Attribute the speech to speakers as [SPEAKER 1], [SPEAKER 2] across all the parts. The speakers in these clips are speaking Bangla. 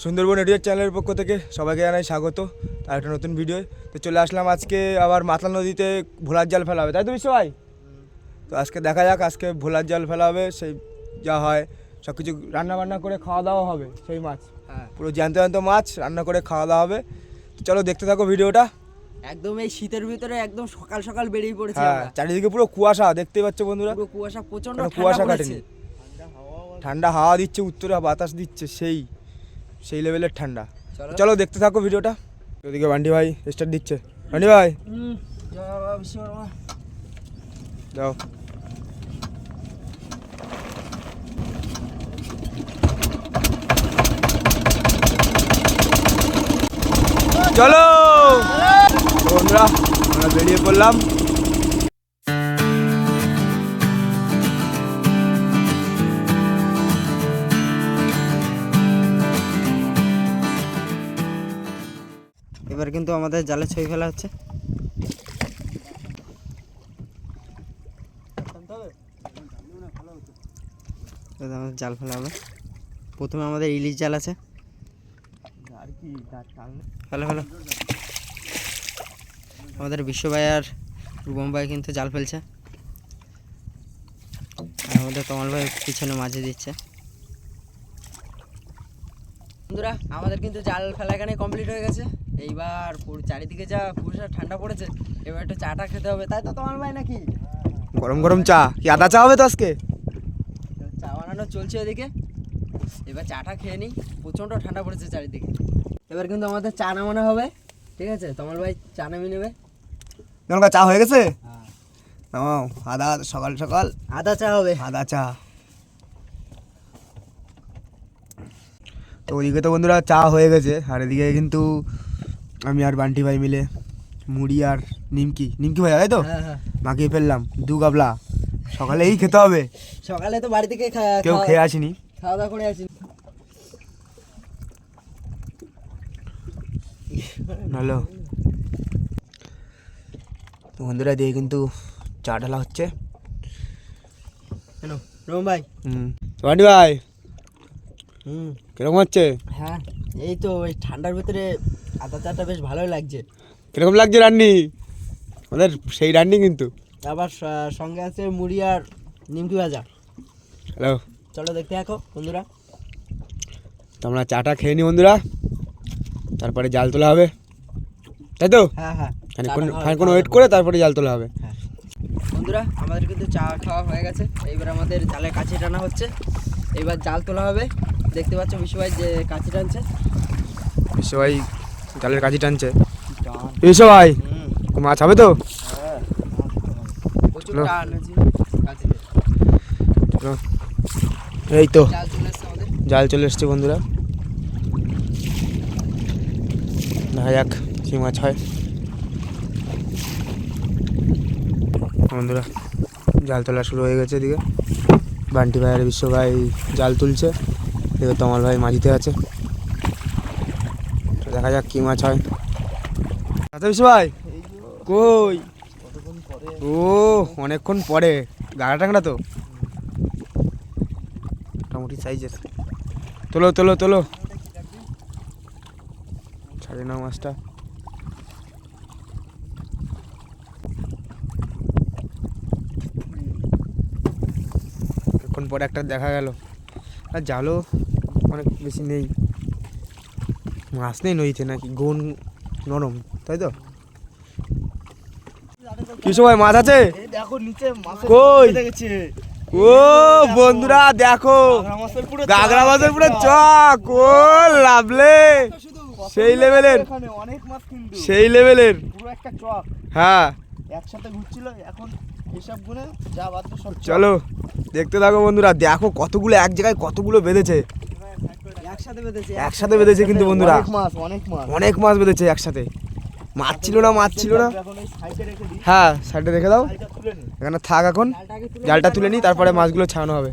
[SPEAKER 1] সুন্দরবন এডিও চ্যানেলের পক্ষ থেকে সবাইকে জানাই স্বাগত আর একটা নতুন ভিডিও। তো চলে আসলাম আজকে আবার মাতলা নদীতে ভোলার জাল ফেলা হবে, তাই তো বিশ্ব ভাই? তো আজকে দেখা যাক, আজকে ভোলার জাল ফেলা হবে, সেই যা হয় সব কিছু রান্নাবান্না করে খাওয়া দাওয়া হবে। সেই মাছ পুরো জ্যান্ত জ্যান্ত মাছ রান্না করে খাওয়া দাওয়া হবে। তো চলো দেখতে থাকো ভিডিওটা।
[SPEAKER 2] একদম এই শীতের ভিতরে একদম সকাল সকাল বেরিয়ে পড়েছে।
[SPEAKER 1] হ্যাঁ, চারিদিকে পুরো কুয়াশা দেখতে পাচ্ছ বন্ধুরা,
[SPEAKER 2] পুরো কুয়াশা, প্রচন্ড
[SPEAKER 1] কুয়াশা
[SPEAKER 2] ঠান্ডা
[SPEAKER 1] কাটেনি,
[SPEAKER 2] পড়েছে।
[SPEAKER 1] ঠান্ডা হাওয়া দিচ্ছে, উত্তরে বাতাস দিচ্ছে, সেই লেভেলের ঠান্ডা।
[SPEAKER 2] চলো
[SPEAKER 1] চলো দেখতে থাকো ভিডিওটা। ওদিকে বান্টি ভাই স্টার্ট দিচ্ছে। বান্টি ভাই
[SPEAKER 2] জয় বাবা বিশ্বকর্মা।
[SPEAKER 1] যাও। চলো বন্ধুরা, আমরা বেরিয়ে পড়লাম।
[SPEAKER 2] এবার কিন্তু আমাদের জালে ছবি ফেলা হচ্ছে। আমাদের জাল ফেলা হবে। প্রথমে আমাদের ইলিশ জাল আছে, ফেলো ফেলো। আমাদের বিশ্বভাই আর রূপম ভাই কিন্তু জাল ফেলছে, আর আমাদের কমল ভাই পিছনে মাঝে দিচ্ছে। বন্ধুরা, আমাদের কিন্তু জাল ফেলা এখানে কমপ্লিট হয়ে গেছে। এইবার চারিদিকে যা কুয়াশা ঠান্ডা পড়েছে, এবার একটু চাটা খেতে হবে, তাই তো কমল ভাই নাকি?
[SPEAKER 1] গরম গরম চা, কি আদা চা হবে তো আজকে?
[SPEAKER 2] চা বানানো চলছে ওদিকে, এবার চাটা খেয়ে নিই। প্রচণ্ড ঠান্ডা পড়েছে চারিদিকে। এবার কিন্তু আমাদের চা নামানো হবে, ঠিক আছে? তমাল ভাই চা নামিয়ে নেবে।
[SPEAKER 1] চা হয়ে গেছে? আদা, সকাল সকাল
[SPEAKER 2] আদা চা হবে,
[SPEAKER 1] আদা চা। তো ওইদিকে তো বন্ধুরা চা হয়ে গেছে, আর এদিকে কিন্তু আমি আর বান্টি ভাই মিলে মুড়ি আর নিমকি ভাই, তাই তো মাখিয়ে ফেললাম 2 গাবলা। সকালে এই খেতে হবে,
[SPEAKER 2] সকালে তো বাড়ি থেকে
[SPEAKER 1] কেউ খেয়ে আসিনি,
[SPEAKER 2] খাওয়া দাওয়া করে আসিনি।
[SPEAKER 1] হ্যালো তো বন্ধুরা, দিয়ে কিন্তু চা ঢালা হচ্ছে।
[SPEAKER 2] কেন রোম ভাই?
[SPEAKER 1] বান্টি ভাই কিরকম হচ্ছে?
[SPEAKER 2] হ্যাঁ, এই তো ওই ঠান্ডার ভিতরে আদা চাটা বেশ ভালোই লাগছে।
[SPEAKER 1] কিরকম লাগছে রান্নি? আমাদের সেই রান্নি কিন্তু।
[SPEAKER 2] আবার সঙ্গে আছে মুড়ি আর নিমকি ভাজা।
[SPEAKER 1] হ্যালো,
[SPEAKER 2] চলো দেখতে থাকো বন্ধুরা।
[SPEAKER 1] তো আমরা চাটা খেয়ে নিই বন্ধুরা, তারপরে জাল তোলা হবে, তাই তো?
[SPEAKER 2] হ্যাঁ হ্যাঁ,
[SPEAKER 1] খানিকক্ষণ ওয়েট করে তারপরে জাল তোলা হবে।
[SPEAKER 2] হ্যাঁ বন্ধুরা, আমাদের কিন্তু চা খাওয়া হয়ে গেছে। এইবার আমাদের জালে কাছি টানা হচ্ছে, এইবার জাল তোলা হবে। দেখতে পাচ্ছ বিশ্বভাই যে কাছি টানছে।
[SPEAKER 1] বিশ্বভাই জালের কাছি টানছে। বিশ্বভাই মাছ হবে তো?
[SPEAKER 2] প্রচুর টান আছে কাছিতে।
[SPEAKER 1] এই তো
[SPEAKER 2] জাল চলে এসছে আমাদের,
[SPEAKER 1] জাল চলে এসছে বন্ধুরা। দেখা যাক কি মাছ হয়। বন্ধুরা জাল তোলা শুরু হয়ে গেছে, এদিকে বান্টি ভাই আর বিশ্ব ভাই জাল তুলছে, এদিকে তমাল ভাই মাঝিতে আছে। তো দেখা যাক কি মাছ হয়। আচ্ছা বিশ্ব ভাই কই? ও অনেকক্ষণ পরে, গাড়া টাংরা তো মোটামুটি সাইজের। তোলো তোলো তোলো, ছাড়ে নাও মাছটা। অনেকক্ষণ পরে একটা দেখা গেল, আর জালও অনেক বেশি নেই, মাছ নেই নদীতে, নাকি গুণ নরম, তাই তো? কি সময় মাছ আছে?
[SPEAKER 2] দেখো নিচে
[SPEAKER 1] কই? ও বন্ধুরা দেখো, গাগরা মাছের পুরো চক, ও লাভলে, সেই লেভেলের, সেই লেভেলের
[SPEAKER 2] পুরো একটা চক
[SPEAKER 1] হ্যাঁ।
[SPEAKER 2] একসাথে ঘুরছিল, এখন হিসাব গুনে যা বাদ সব
[SPEAKER 1] চলো দেখতে থাকো বন্ধুরা, দেখো কতগুলো এক জায়গায় কতগুলো বেঁধেছে, একসাথে বেঁধেছে কিন্তু বন্ধুরা, অনেক মাছ বেঁধেছে একসাথে। মাছ ছিল না, হ্যাঁ সাইডে রেখে দাও, এখানে থাক, এখন জালটা তুলে নিই, তারপরে মাছগুলো ছাড়ানো হবে।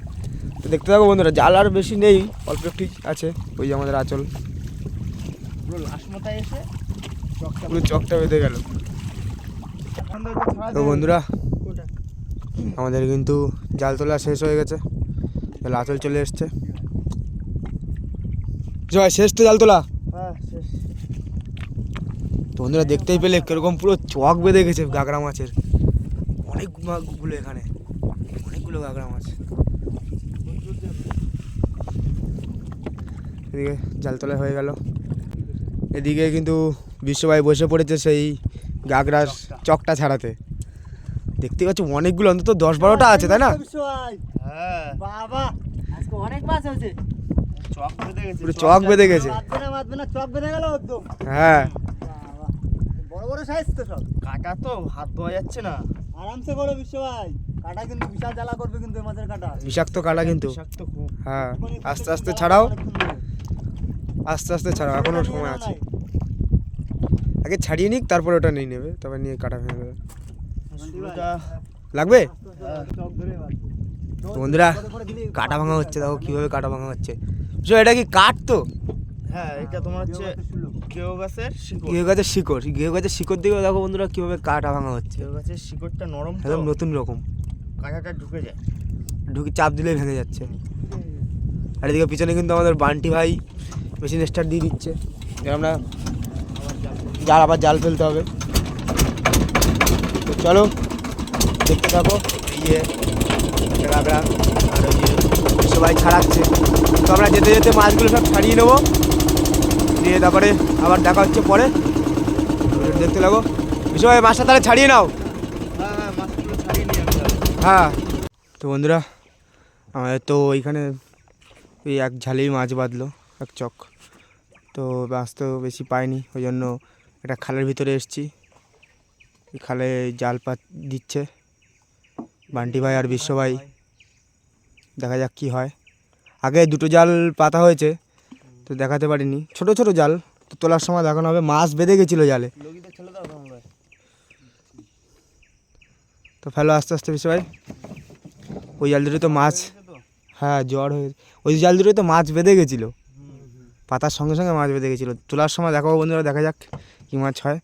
[SPEAKER 1] তো দেখতে থাকো বন্ধুরা, জাল আর বেশি নেই, অল্প একটু আছে, ওই যে আমাদের আঁচল, পুরো চকটা বেঁধে গেল। তো বন্ধুরা আমাদের কিন্তু জাল তোলা শেষ হয়ে গেছে, আঁচল চলে এসছে, ভাই শেষ তো জাল তোলা।
[SPEAKER 3] হ্যাঁ শেষ।
[SPEAKER 1] তো বন্ধুরা দেখতেই পেলে কিরকম পুরো চক বেঁধে গেছে গাগরা মাছের, অনেকগুলো এখানে, অনেকগুলো গাগরা মাছ। এদিকে জাল তোলা হয়ে গেল, এদিকে কিন্তু বিশ্বভাই বসে পড়েছে সেই গাগরার চকটা ছাড়াতে। দেখতে পাচ্ছি অনেকগুলো, অন্তত 10-12টা আছে তাই না?
[SPEAKER 3] হ্যাঁ
[SPEAKER 2] বাবা আজকে অনেক মাছ হয়েছে।
[SPEAKER 3] চক বেঁধে গেছে,
[SPEAKER 1] পুরো চক বেঁধে গেছে।
[SPEAKER 3] বাঁধবে না চক বেঁধে গেল একদম।
[SPEAKER 1] হ্যাঁ
[SPEAKER 3] বাবা বড় বড় সাইজ তো সব। কাটা তো হাত ধোয়া যাচ্ছে না। আরামসে করো বিশ্ব ভাই, কাটা কিন্তু বিশাল জ্বালা করবে কিন্তু এই মাছের কাটা।
[SPEAKER 1] বিষাক্ত কাটা কিন্তু।
[SPEAKER 3] বিষাক্ত খুব।
[SPEAKER 1] হ্যাঁ আস্তে আস্তে ছাড়াও, আস্তে আস্তে ছাড়াও, এখনো সময় আছে। আগে ছাড়িয়ে নিক, তারপর ওটা নিয়ে নেবে, তবে নিয়ে কাটা ভেঙে দেবে। লাগবে
[SPEAKER 3] চক ধরে বাঁধবে।
[SPEAKER 1] তো বন্ধুরা কাটা ভাঙা হচ্ছে, দেখো কিভাবে কাটা ভাঙা হচ্ছে। বুঝছো এটা কি কাঠ তো?
[SPEAKER 3] হ্যাঁ এটা তোমার হচ্ছে কেউ গাছের শিকড়।
[SPEAKER 1] গেহু গাছের শিকড়, গেহু গাছের শিকড় দিকে দেখো বন্ধুরা কিভাবে কাটা ভাঙা হচ্ছে।
[SPEAKER 3] কেউ গাছের শিকড়টা নরম তো,
[SPEAKER 1] একদম নতুন রকম,
[SPEAKER 3] কাঁটাটা ঢুকে যায়।
[SPEAKER 1] ঢুকে চাপ দিলেই ভেঙে যাচ্ছে। আর এদিকে পিছনে কিন্তু আমাদের বান্টি ভাই মেশিন স্টার্ট দিয়ে দিচ্ছে, এবার আমরা আবার জাল ফেলতে হবে। তো চলো দেখতে থাকো। এই যে গাগরা আর ওই যে সবাই ছাড়াচ্ছে, তো আমরা যেতে যেতে মাছগুলো সব ছাড়িয়ে নেবো, দিয়ে তারপরে আবার দেখা হচ্ছে পরে। দেখতে লাগো সবাই, মাছটা তাহলে ছাড়িয়ে নাও।
[SPEAKER 3] হ্যাঁ হ্যাঁ মাছগুলো ছাড়িয়ে নিয়ে আমি যাবো।
[SPEAKER 1] হ্যাঁ তো বন্ধুরা আমাদের তো ওইখানে এই এক ঝালেই মাছ বাঁধলো, এক চক। তো মাছ তো বেশি পাইনি, ওই জন্য একটা খালের ভিতরে এসেছি। এই খালে জাল দিচ্ছে বান্টি ভাই আর বিশ্ব ভাই, দেখা যাক কি হয়। আগে দুটো জাল পাতা হয়েছে তো দেখাতে পারিনি, ছোট ছোট জাল, তো তোলার সময় দেখানো হবে। মাছ বেঁধে গেছিলো জালে,
[SPEAKER 3] লগিতে ছেলে দাও তোমরা।
[SPEAKER 1] তো ফেলো আস্তে আস্তে বিশ্ব ভাই। ওই জাল দুটো তো মাছ, হ্যাঁ জ্বর হয়ে, ওই জাল দুটোই তো মাছ বেঁধে গেছিলো, পাতার সঙ্গে সঙ্গে মাছ বেঁধে গেছিলো। তোলার সময় দেখাবো বন্ধুরা, দেখা যাক কী মাছ হয়।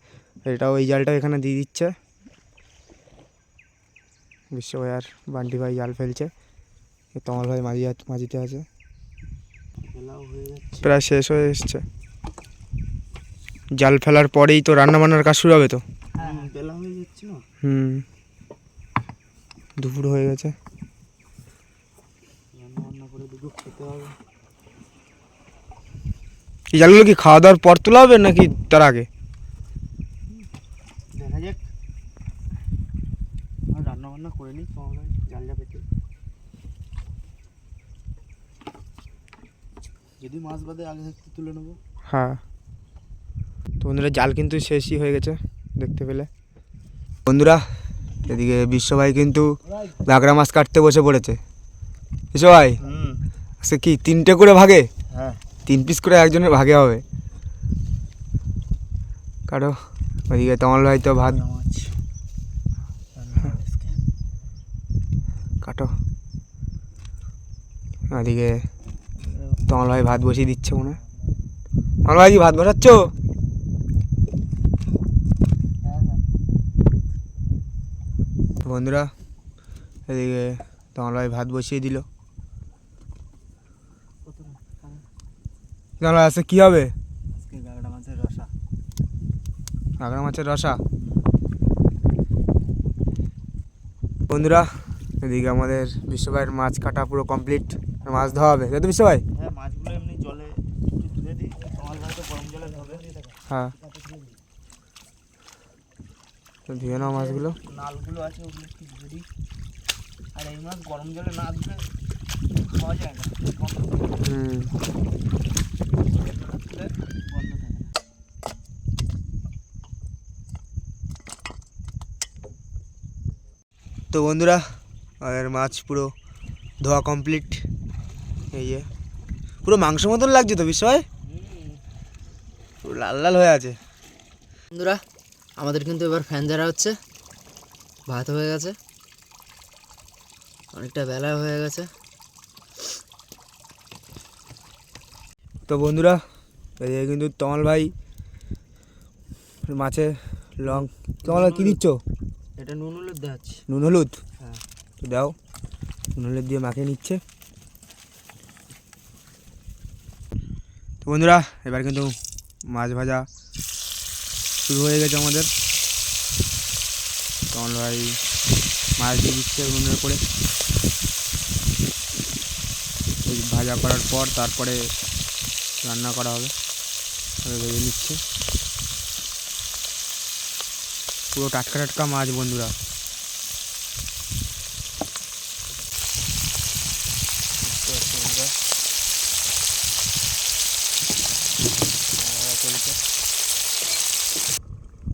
[SPEAKER 1] এটাও ওই জালটাও এখানে দিয়ে দিচ্ছে বিশ্ব ভাই আর বান্টি ভাই, জাল ফেলছে। তমাল ভাই মাঝিতে আছে, প্রায় শেষ হয়ে এসছে। জাল ফেলার পরেই তো রান্না বান্নার কাজ শুরু হবে তো।
[SPEAKER 3] হ্যাঁ বেলা হয়ে যাচ্ছে না।
[SPEAKER 1] দুপুর হয়ে গেছে।
[SPEAKER 3] রান্না বান্না করে দুটো খেতে হবে।
[SPEAKER 1] এই জালগুলো কি খাওয়া দাওয়ার পর তোলা হবে নাকি তার আগে?
[SPEAKER 3] দেখা যাক, রান্না বান্না করে নিই তোমার জাল যা পেতে। যদি মাছ বাদে আগে থাকতে তুলে নেবো।
[SPEAKER 1] হ্যাঁ তো বন্ধুরা জাল কিন্তু শেষই হয়ে গেছে দেখতে পেলে। বন্ধুরা এদিকে বিশ্ব ভাই কিন্তু গাগরা মাছ কাটতে বসে পড়েছে। বিশ্ব ভাই সে কি 3টে করে ভাগে?
[SPEAKER 3] হ্যাঁ
[SPEAKER 1] 3 পিস করে একজনের ভাগে হবে। কাটো ওইদিকে তমাল ভাই তো ভাত
[SPEAKER 3] মাছ
[SPEAKER 1] কাটো, ওইদিকে তমাল ভাই ভাত বসিয়ে দিচ্ছে মনে হয়। তমাল ভাই কি ভাত বসাচ্ছ? বন্ধুরা এদিকে তমাল ভাই ভাত বসিয়ে দিল। তমাল ভাই আজকে কী হবে?
[SPEAKER 3] আজকে গাগড়া মাছের রসা।
[SPEAKER 1] গাগরা মাছের রসা। বন্ধুরা এদিকে আমাদের বিশ্ব ভাইয়ের মাছ কাটা পুরো কমপ্লিট, মাছ ধোয়া হবে তাই তো বিশ্ব ভাই?
[SPEAKER 3] হ্যাঁ মাছগুলো এমনি জলে একটু ধুয়ে দিই, তোমার ভাই তো গরম জলে ধোবে।
[SPEAKER 1] হ্যাঁ তো ধুয়ে নাও মাছগুলো।
[SPEAKER 3] নালগুলো আছে ওগুলো একটু ধুয়ে দিই। আর এই মাছ গরম জলে না ধুলে খাওয়া যায় না, গন্ধ থাকে না।
[SPEAKER 1] তো বন্ধুরা আমাদের মাছ পুরো ধোয়া কমপ্লিট। এই যে পুরো মাংস মতন লাগছে তো বিষয়, পুরো লাল লাল হয়ে আছে।
[SPEAKER 2] বন্ধুরা আমাদের কিন্তু এবার ফ্যান ঝাড়া হচ্ছে, ভাত হয়ে গেছে, অনেকটা বেলা হয়ে গেছে।
[SPEAKER 1] তো বন্ধুরা এই কিন্তু তমাল ভাই মাছে তমাল ভাই কী দিচ্ছ?
[SPEAKER 2] এটা নুন হলুদ দেওয়াচ্ছি।
[SPEAKER 1] নুন হলুদ?
[SPEAKER 2] হ্যাঁ
[SPEAKER 1] তো দাও, নুন হলুদ দিয়ে মাখিয়ে নিচ্ছে। তো বন্ধুরা এবার কিন্তু মাছ ভাজা শুরু হয়ে গেছে আমাদের। তখন ভাই মাছ দিয়ে দিচ্ছে উনুনের করে, ভাজা করার পর তারপরে রান্না করা হবে। ভেজে নিচ্ছে পুরো টাটকা টাটকা মাছ বন্ধুরা।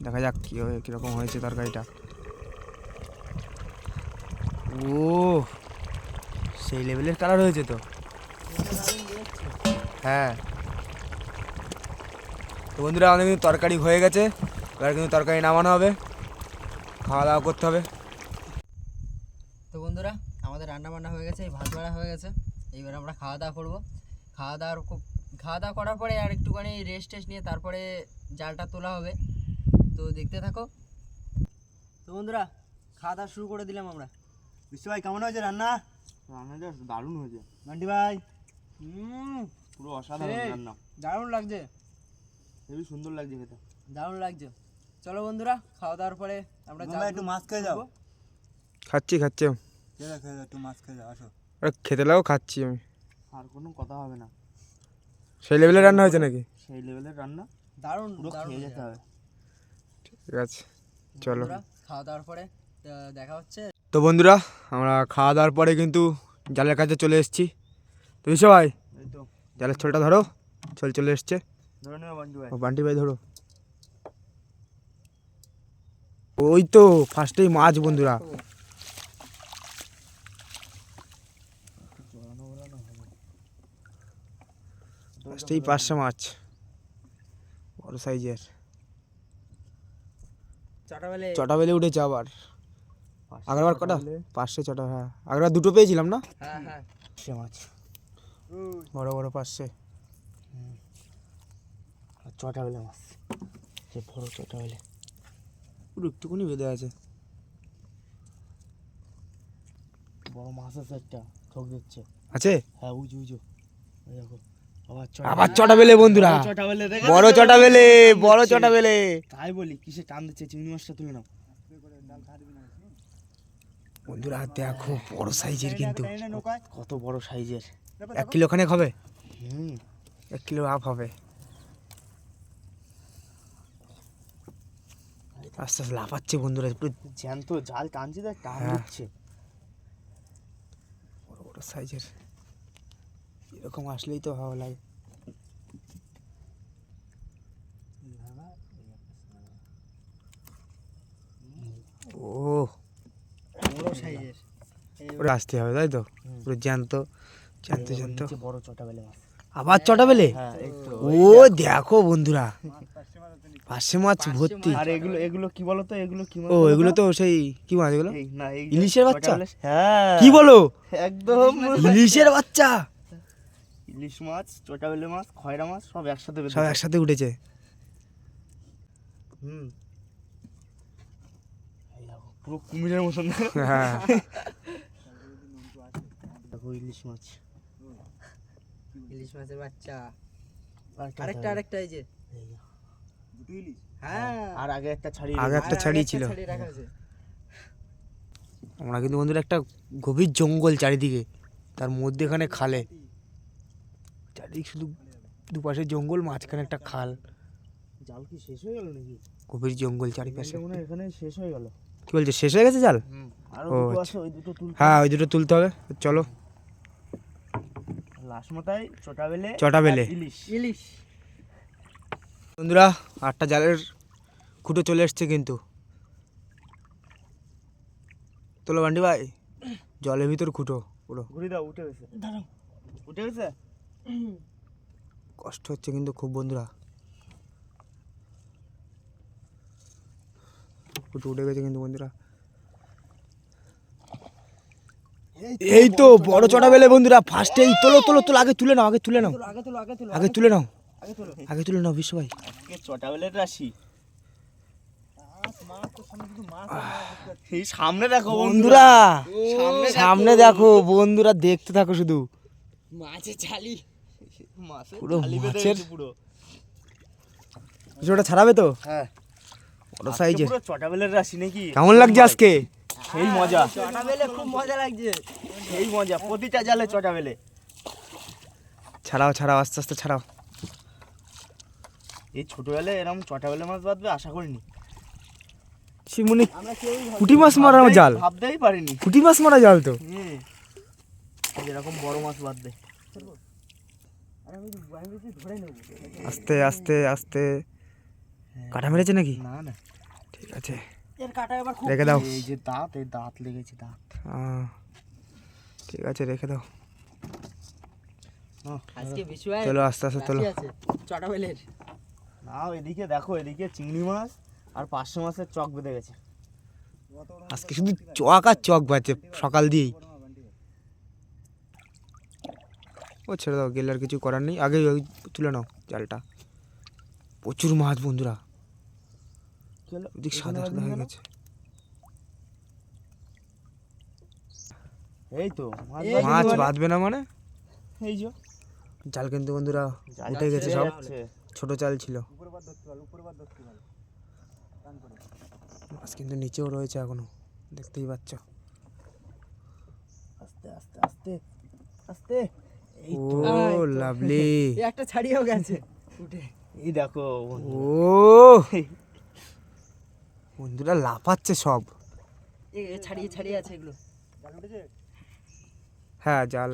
[SPEAKER 1] দেখা যাক কীরকম হয়েছে তরকারিটা। ও সেই লেভেলের কালার হয়েছে তো। হ্যাঁ তো বন্ধুরা আমাদের কিন্তু তরকারি হয়ে গেছে, এবার কিন্তু তরকারি নামানো হবে, খাওয়া দাওয়া করতে হবে।
[SPEAKER 2] তো বন্ধুরা আমাদের রান্না বান্না হয়ে গেছে, ভাত বাড়া হয়ে গেছে, এইবার আমরা খাওয়া দাওয়া করবো। খাওয়া দাওয়া করার পরে আর একটুখানি রেস্ট টেস্ট নিয়ে তারপরে জালটা তোলা হবে। তো দেখতে থাকো। তো বন্ধুরা খাওয়া দাওয়া শুরু করে দিলাম আমরা।
[SPEAKER 3] বিশ্ব ভাই কেমন হয়েছে রান্না?
[SPEAKER 1] রান্নাটা দারুণ হয়েছে
[SPEAKER 3] মান্টি ভাই।
[SPEAKER 1] পুরো অসাধারণ রান্না,
[SPEAKER 2] দারুণ লাগছে,
[SPEAKER 1] হেবি সুন্দর লাগছে খেতে।
[SPEAKER 2] দারুণ লাগছে। চলো বন্ধুরা খাওয়া দাওয়ার পরে আমরা
[SPEAKER 3] একটু মাছ খেয়ে যাও।
[SPEAKER 1] খাচ্ছি
[SPEAKER 3] খেয়ে যাও একটু মাছ খেয়ে যাও, আসো।
[SPEAKER 1] আরে খেতে লাগো, খাচ্ছি আমি।
[SPEAKER 3] আর কোনো কথা হবে না,
[SPEAKER 1] সেই লেভেলের রান্না হয়েছে নাকি?
[SPEAKER 3] সেই লেভেলের রান্না,
[SPEAKER 2] দারুণ
[SPEAKER 3] পুরো
[SPEAKER 2] দারুণ
[SPEAKER 3] খেয়ে যেতে হবে।
[SPEAKER 1] ঠিক আছে চলো।
[SPEAKER 2] বন্ধুরা, খাওয়া দাওয়ার পরে দেখা হচ্ছে।
[SPEAKER 1] তো বন্ধুরা আমরা খাওয়া দাওয়ার পরে কিন্তু জালের কাছে চলে এসেছি। তো বিশ্ব ভাই
[SPEAKER 3] এই তো
[SPEAKER 1] জালের ছোলটা ধরো, চলে এসছে।
[SPEAKER 3] ধরে নেবো বান্টি ভাই।
[SPEAKER 1] ও বান্টি ভাই ধরো। ওই তো ফার্স্টেই মাছ বন্ধুরা। ফার্স্টেই 500 মাছ, বড় সাইজের। চটা বেলে উঠেছে আবার। আগেরবার কটা? 500 চটা। হ্যাঁ আগেরবার 2টো পেয়েছিলাম না?
[SPEAKER 2] হ্যাঁ হ্যাঁ
[SPEAKER 1] সে মাছ বড় বড় 500 চটা বেলে মাছ, সে বড় চটা বেলে পুরো একটুকুনি বেঁধে আছে।
[SPEAKER 3] বড় মাছ আছে একটা, ঠক দিচ্ছে।
[SPEAKER 1] আছে?
[SPEAKER 3] হ্যাঁ উজু উজু, দেখো
[SPEAKER 1] আবার চটা বেলে বন্ধুরা, বড় চটা বেলে, বড় চটা বেলে।
[SPEAKER 3] তাই বলি কিসে টান দিচ্ছে, চিংড়ি মাছটা তুলে নাও
[SPEAKER 1] বন্ধুরা। দেখো বড় সাইজের, কিন্তু
[SPEAKER 3] কত বড় সাইজের।
[SPEAKER 1] 1 কিলো খানেক হবে, 1 কিলো আপ হবে। আস্তে আস্তে লাফাচ্ছে বন্ধুরা, পুরো
[SPEAKER 3] জ্যান্ত জাল টানছে, দেখ টান
[SPEAKER 1] হ্যাঁ।
[SPEAKER 3] দিচ্ছে।
[SPEAKER 1] বড় বড় সাইজের, এরকম আসলেই তো ভালো লাগে। ও
[SPEAKER 2] বড় সাইজের।
[SPEAKER 1] পুরো আসতে হবে তাই তো, পুরো জ্যান্ত জ্যান্ত জ্যান্ত।
[SPEAKER 3] নিচে বড় চটা বেলে মাছ।
[SPEAKER 1] আবার চটা বেলে।
[SPEAKER 3] হ্যাঁ এই তো।
[SPEAKER 1] ও দেখো বন্ধুরা, 500 মাছ ভর্তি।
[SPEAKER 3] আর এগুলো এগুলো কি বলতো, এগুলো কি মাছ
[SPEAKER 1] ও
[SPEAKER 3] বলতো?
[SPEAKER 1] এগুলো তো সেই কি মাছ এগুলো?
[SPEAKER 3] এই না এই
[SPEAKER 1] ইলিশের
[SPEAKER 3] চটা
[SPEAKER 1] বাচ্চা?
[SPEAKER 3] বেলে- হ্যাঁ
[SPEAKER 1] কি বলো?
[SPEAKER 3] একদম
[SPEAKER 1] ইলিশের বাচ্চা?
[SPEAKER 3] ইলিশ মাছ, চটা বেলে মাছ, খয়রা মাছ সব একসাথে
[SPEAKER 1] সব একসাথে উঠেছে।
[SPEAKER 3] এই দেখো, পুরো কুমিরের মতন।
[SPEAKER 1] হ্যাঁ
[SPEAKER 3] দেখো ইলিশ মাছ,
[SPEAKER 2] ইলিশ মাছের বাচ্চা।
[SPEAKER 3] আরেকটা
[SPEAKER 2] আরেকটা এই যে।
[SPEAKER 3] এই যে।
[SPEAKER 2] হ্যাঁ
[SPEAKER 3] আর আগে একটা ছাড়ি
[SPEAKER 1] আগে একটা ছাড়িয়ে ছিল।
[SPEAKER 2] ছাড়িয়ে রাখা আছে।
[SPEAKER 1] আমরা কিন্তু বন্ধুরা একটা গভীর জঙ্গল চারিদিকে, তার মধ্যেখানে খালে, চারিদিকে শুধু দুপাশে জঙ্গল, মাঝখানে একটা খাল।
[SPEAKER 3] জাল কি শেষ হয়ে গেল নাকি?
[SPEAKER 1] গভীর জঙ্গল চারিপাশে।
[SPEAKER 3] মনে হয় এখানে শেষ হয়ে গেল।
[SPEAKER 1] কি বলছে, শেষ হয়ে গেছে জাল?
[SPEAKER 3] আরো
[SPEAKER 1] ও,
[SPEAKER 3] দুটো
[SPEAKER 1] আচ্ছা।
[SPEAKER 3] আছে, ওই দুটো তুল।
[SPEAKER 1] হ্যাঁ ওই দুটো তুলতে হবে, চলো।
[SPEAKER 3] লাস্ট মাথায় চটা বেলে,
[SPEAKER 1] চটা বেলে।
[SPEAKER 3] আর ইলিশ।
[SPEAKER 2] ইলিশ
[SPEAKER 1] বন্ধুরা 8টা জালের খুঁটো চলে এসছে কিন্তু। তোলো বান্ডি ভাই, জলের ভিতর খুঁটো পুরো।
[SPEAKER 3] ঘুরি দাও, উঠে গেছে। দাঁড়াও, উঠে গেছে।
[SPEAKER 1] কষ্ট হচ্ছে কিন্তু খুব বন্ধুরা, খুঁটো উঠে গেছে কিন্তু বন্ধুরা। এই তো বড় চটা বেলে বন্ধুরা, ফার্স্টেই তোলো তোলো তোলো, আগে তুলে নাও, আগে তুলে নাও,
[SPEAKER 2] আগে তোলো আগে তোলো
[SPEAKER 1] আগে তুলে নাও,
[SPEAKER 3] আগে তোলো।
[SPEAKER 1] আগে তুলে নাও বিশ্ব ভাই।
[SPEAKER 3] আজকে চটা বেলের রাশি। এই সামনে দেখো
[SPEAKER 1] বন্ধুরা,
[SPEAKER 3] সামনে
[SPEAKER 1] সামনে দেখো বন্ধুরা, দেখতে থাকো শুধু।
[SPEAKER 2] মাছের ছালি।
[SPEAKER 3] মাছের
[SPEAKER 1] পুরো
[SPEAKER 3] জালি বেঁধে
[SPEAKER 1] মাছের-
[SPEAKER 3] গেছে পুরো।
[SPEAKER 1] কিছুটা ছাড়াবে তো
[SPEAKER 3] হ্যাঁ
[SPEAKER 1] বড় সাইজের।
[SPEAKER 3] পুরো চটা বেলের রাশি নাকি?
[SPEAKER 1] কেমন লাগছে আজকে?
[SPEAKER 3] সেই মজা,
[SPEAKER 2] চটা বেলে খুব মজা লাগছে।
[SPEAKER 3] সেই মজা, প্রতিটা জালে চটা বেলে।
[SPEAKER 1] ছাড়াও ছাড়াও আস্তে আস্তে ছাড়াও।
[SPEAKER 3] এই ছোটবেলে এরকম চটা বেলে মাছ বাঁধবে আশা করিনি।
[SPEAKER 1] শিমুনি
[SPEAKER 2] আমরা কেউই
[SPEAKER 1] পুঁটি মাছ মারা জাল,
[SPEAKER 3] ভাবতেই পারিনি।
[SPEAKER 1] পুঁটি মাছ মারা জাল তো।
[SPEAKER 3] এরকম বড় মাছ বাঁধবে।
[SPEAKER 2] ধরে নেবো।
[SPEAKER 1] আস্তে আস্তে আস্তে। কাটা মেরেছে নাকি?
[SPEAKER 3] না না,
[SPEAKER 1] ঠিক আছে
[SPEAKER 2] এর কাটা এবার খুব
[SPEAKER 1] রেখে দাও।
[SPEAKER 3] এই যে দাঁত, এই দাঁত লেগেছে দাঁত।
[SPEAKER 1] ঠিক আছে রেখে দাও।
[SPEAKER 2] আজকে বিশু ভাই
[SPEAKER 1] চলো আস্তে আস্তে তোলো।
[SPEAKER 2] রাশি আছে চটা বেলের।
[SPEAKER 3] না এদিকে দেখো, এদিকে চিংড়ি মাছ আর 500 মাছের চক বেঁধে গেছে।
[SPEAKER 1] আজকে শুধু চক আর চক বাজছে সকাল দিয়েই। ও ছেড়ে দাও, গেলে আর কিছু করার নেই। আগে ওই তুলে নাও জালটা। প্রচুর মাছ বন্ধুরা, ওদিক সাদা সাদা হয়ে গেছে।
[SPEAKER 3] এই তো মাছ
[SPEAKER 2] এই
[SPEAKER 3] বাঁধবে
[SPEAKER 1] মাছ
[SPEAKER 3] মানে?
[SPEAKER 1] বাঁধবে না মানে?
[SPEAKER 3] এই যে
[SPEAKER 1] জাল কিন্তু বন্ধুরা
[SPEAKER 3] জাল
[SPEAKER 1] উঠে গেছে
[SPEAKER 3] ছেড়ে
[SPEAKER 1] সব।
[SPEAKER 3] যাচ্ছে।
[SPEAKER 1] ছোট জাল ছিল, মাছ কিন্তু নিচেও রয়েছে এখনো, দেখতেই পাচ্ছ।
[SPEAKER 3] আস্তে আস্তে আস্তে আস্তে। এই
[SPEAKER 1] ও
[SPEAKER 3] তো,
[SPEAKER 1] লাভলি।
[SPEAKER 2] এই একটা ছাড়িয়েও গেছে উঠে।
[SPEAKER 3] এই দেখো
[SPEAKER 1] ও বন্ধুরা লাফাচ্ছে সব।
[SPEAKER 2] ছাড়িয়ে ছাড়িয়ে আছে এগুলো।
[SPEAKER 1] হ্যাঁ জাল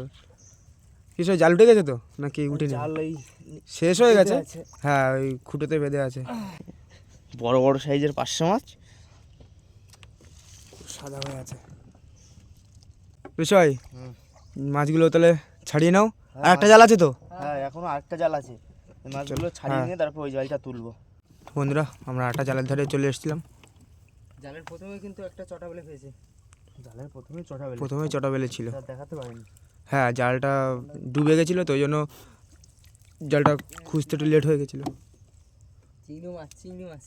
[SPEAKER 1] কিছু জাল উঠে গেছে তো নাকি উঠেনি?
[SPEAKER 3] জাল এই
[SPEAKER 1] শেষ হয়ে গেছে।
[SPEAKER 3] আছে।
[SPEAKER 1] হ্যাঁ ওই খুঁটোতে বেঁধে আছে।
[SPEAKER 3] বড় বড় সাইজের 500 মাছ।
[SPEAKER 1] সাদা হয়ে আছে বিষয়।
[SPEAKER 3] হুম।
[SPEAKER 1] মাছগুলো তাহলে ছাড়িয়ে নাও। আর একটা জাল আছে তো
[SPEAKER 3] হ্যাঁ এখনো আরেকটা জাল আছে। এই মাছগুলো ছাড়িয়ে
[SPEAKER 1] হ্যাঁ।
[SPEAKER 3] নিয়ে তারপর ওই জালটা তুলবো।
[SPEAKER 1] বন্ধুরা আমরা আটা জালের ধারে চলে এসেছিলাম।
[SPEAKER 2] জালের প্রথমে কিন্তু একটা চটা বেলে পেয়েছে।
[SPEAKER 3] জালের প্রথমে চটা বেলে,
[SPEAKER 1] প্রথমে চটা বেলে ছিল।
[SPEAKER 3] এটা দেখাতে পারিনি।
[SPEAKER 1] হ্যাঁ জালটা ডুবে গেছিলো তো ওই জন্য জালটা খুঁজতে একটু লেট হয়ে গেছিলো।
[SPEAKER 2] চিংড়ি মাছ, চিংড়ি মাছ।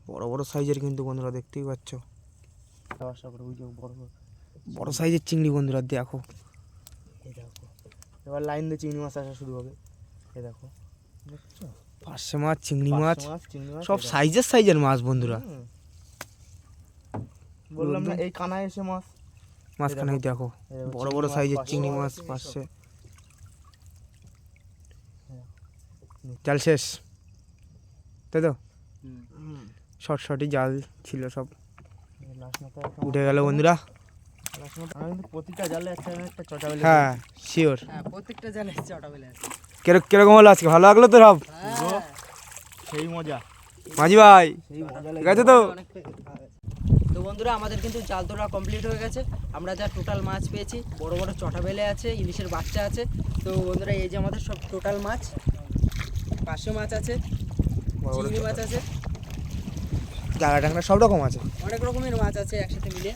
[SPEAKER 1] বড় বড় সাইজের কিন্তু বন্ধুরা দেখতেই পাচ্ছ,
[SPEAKER 3] আশা করে ওই যে বড় বড়।
[SPEAKER 1] বড় সাইজের চিংড়ি বন্ধুরা দেখো।
[SPEAKER 3] এই দেখো, এবার লাইন দিয়ে চিংড়ি মাছ আসা শুরু হবে। এই দেখো, দেখছো?
[SPEAKER 1] পার্শে মাছ, চিংড়ি
[SPEAKER 3] 500
[SPEAKER 1] মাছ,
[SPEAKER 3] চিংড়ি মাছ
[SPEAKER 1] সব
[SPEAKER 3] এই দেখো।
[SPEAKER 1] সাইজের সাইজের মাছ বন্ধুরা।
[SPEAKER 3] হুম। বললাম না এই কানায় এসে মাছ।
[SPEAKER 1] মাঝখানে দেখো
[SPEAKER 3] এই দেখো,
[SPEAKER 1] বড়
[SPEAKER 3] চিংড়ি
[SPEAKER 1] বড়
[SPEAKER 3] মাছ,
[SPEAKER 1] সাইজের
[SPEAKER 3] 500
[SPEAKER 1] চিংড়ি
[SPEAKER 3] মাছ।
[SPEAKER 1] মাছ পাশে। জাল শেষ তাই তো?
[SPEAKER 3] হুম।
[SPEAKER 1] শর্ট শর্টই জাল ছিল সব,
[SPEAKER 3] এই লাস্ট মাথায় একটা
[SPEAKER 1] উঠে গেল বন্ধুরা।
[SPEAKER 3] লাস্ট মাথায় আমি কিন্তু প্রতিটা জালে একটা না একটা চটা বেলে
[SPEAKER 1] হ্যাঁ শিওর।
[SPEAKER 2] হ্যাঁ প্রত্যেকটা জালে চটা বেলে আছে।
[SPEAKER 1] কিরকম হলো আজকে? ভালো লাগলো তো সব?
[SPEAKER 2] হ্যাঁ
[SPEAKER 3] সেই মজা,
[SPEAKER 1] মাঝি ভাই
[SPEAKER 3] সেই মজা
[SPEAKER 1] ঠিক আছে তো?
[SPEAKER 2] তো বন্ধুরা আমাদের কিন্তু জাল তোলা কমপ্লিট হয়ে গেছে। আমরা যা টোটাল মাছ পেয়েছি, বড় বড় চটা বেলে আছে, ইলিশের বাচ্চা আছে। তো বন্ধুরা এই যে আমাদের সব টোটাল মাছ, 500 মাছ আছে,
[SPEAKER 1] বড় বড়
[SPEAKER 2] চিংড়ি মাছ আছে,
[SPEAKER 1] জায়গা টাঙ্গা সব রকম আছে।
[SPEAKER 2] অনেক রকমের মাছ আছে একসাথে মিলে।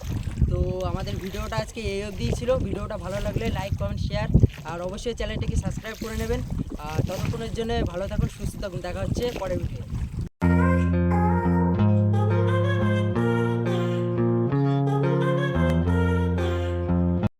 [SPEAKER 2] তো আমাদের ভিডিওটা আজকে এই অবধিই ছিল। ভিডিওটা ভালো লাগলে লাইক, কমেন্ট, শেয়ার আর অবশ্যই চ্যানেলটিকে সাবস্ক্রাইব করে নেবেন। আর ততক্ষণের জন্য ভালো থাকুন, সুস্থ থাকুন। দেখা হচ্ছে পরের ভিডিও।